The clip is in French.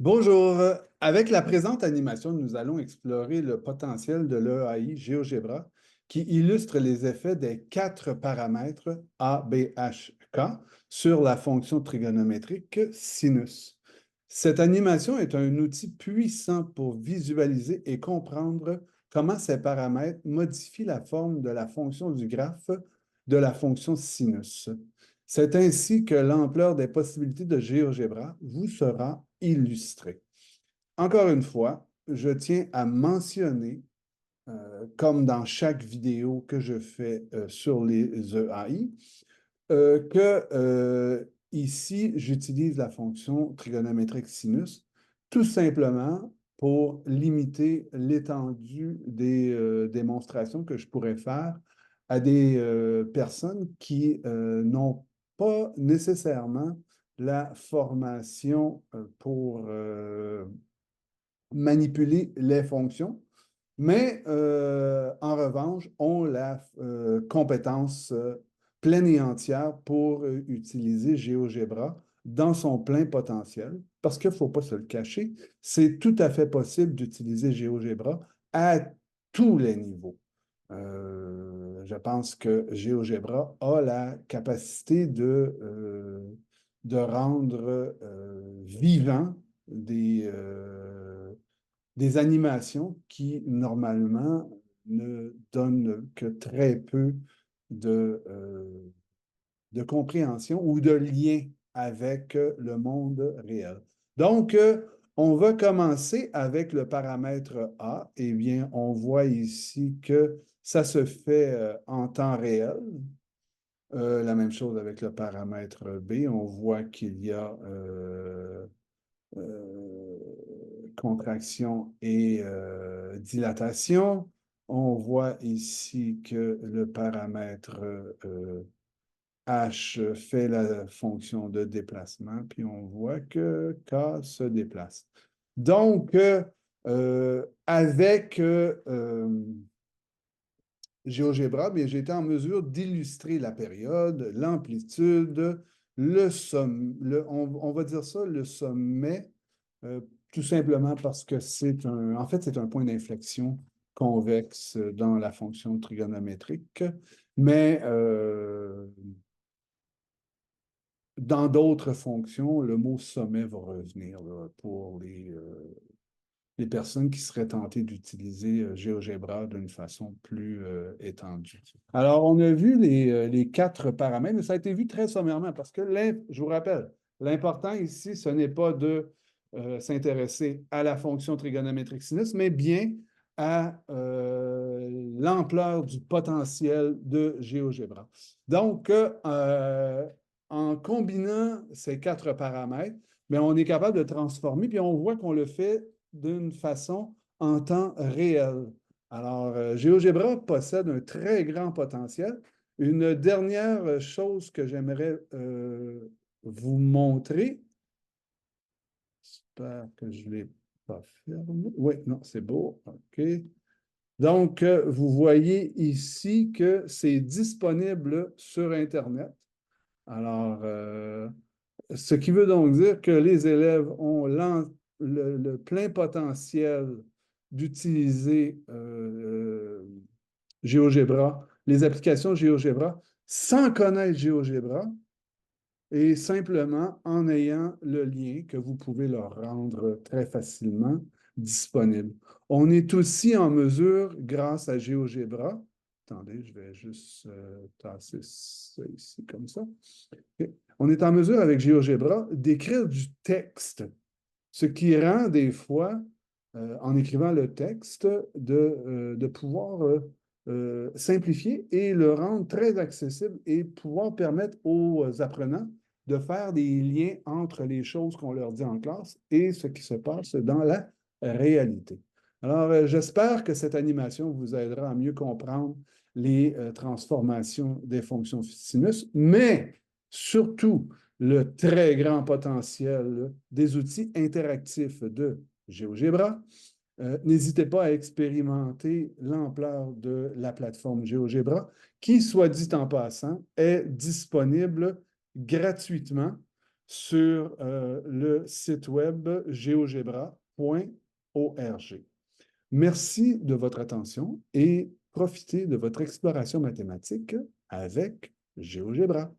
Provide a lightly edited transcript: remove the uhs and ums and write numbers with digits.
Bonjour. Avec la présente animation, nous allons explorer le potentiel de l'EAI GeoGebra qui illustre les effets des quatre paramètres A, B, H, K sur la fonction trigonométrique sinus. Cette animation est un outil puissant pour visualiser et comprendre comment ces paramètres modifient la forme de la fonction du graphe de la fonction sinus. C'est ainsi que l'ampleur des possibilités de GeoGebra vous sera illustrée. Encore une fois, je tiens à mentionner, comme dans chaque vidéo que je fais sur les EAI, que ici, j'utilise la fonction trigonométrique sinus tout simplement pour limiter l'étendue des démonstrations que je pourrais faire à des personnes qui n'ont pas nécessairement la formation pour manipuler les fonctions, mais en revanche, ont la compétence pleine et entière pour utiliser GeoGebra dans son plein potentiel, parce qu'il ne faut pas se le cacher, c'est tout à fait possible d'utiliser GeoGebra à tous les niveaux. Je pense que GeoGebra a la capacité de rendre vivant des animations qui, normalement, ne donnent que très peu de compréhension ou de lien avec le monde réel. Donc, on va commencer avec le paramètre A. Eh bien, on voit ici que ça se fait en temps réel. La même chose avec le paramètre B. On voit qu'il y a euh, contraction et dilatation. On voit ici que le paramètre H fait la fonction de déplacement, puis on voit que K se déplace. Donc, avec GeoGebra, bien, j'ai été en mesure d'illustrer la période, l'amplitude, on va dire ça, le sommet, euh, tout simplement parce que en fait, c'est un point d'inflexion convexe dans la fonction trigonométrique, mais dans d'autres fonctions, le mot sommet va revenir là, pour les personnes qui seraient tentées d'utiliser GeoGebra d'une façon plus étendue. Alors, on a vu les quatre paramètres, mais ça a été vu très sommairement parce que, je vous rappelle, l'important ici, ce n'est pas de s'intéresser à la fonction trigonométrique sinus, mais bien à l'ampleur du potentiel de GeoGebra. Donc, en combinant ces quatre paramètres, bien, on est capable de transformer, puis on voit qu'on le fait d'une façon en temps réel. Alors, GeoGebra possède un très grand potentiel. Une dernière chose que j'aimerais vous montrer, j'espère que je ne l'ai pas fermé. Oui, non, c'est beau. OK. Donc, vous voyez ici que c'est disponible sur Internet. Alors, ce qui veut donc dire que les élèves ont le plein potentiel d'utiliser GeoGebra, les applications GeoGebra, sans connaître GeoGebra et simplement en ayant le lien que vous pouvez leur rendre très facilement disponible. On est aussi en mesure, grâce à GeoGebra, attendez, je vais juste tasser ça ici comme ça. OK. On est en mesure avec GeoGebra d'écrire du texte, ce qui rend des fois, en écrivant le texte, de pouvoir simplifier et le rendre très accessible et pouvoir permettre aux apprenants de faire des liens entre les choses qu'on leur dit en classe et ce qui se passe dans la réalité. Alors, j'espère que cette animation vous aidera à mieux comprendre les transformations des fonctions sinus, mais surtout le très grand potentiel des outils interactifs de GeoGebra. N'hésitez pas à expérimenter l'ampleur de la plateforme GeoGebra, qui, soit dit en passant, est disponible gratuitement. sur le site web geogebra.org. Merci de votre attention et profitez de votre exploration mathématique avec GeoGebra.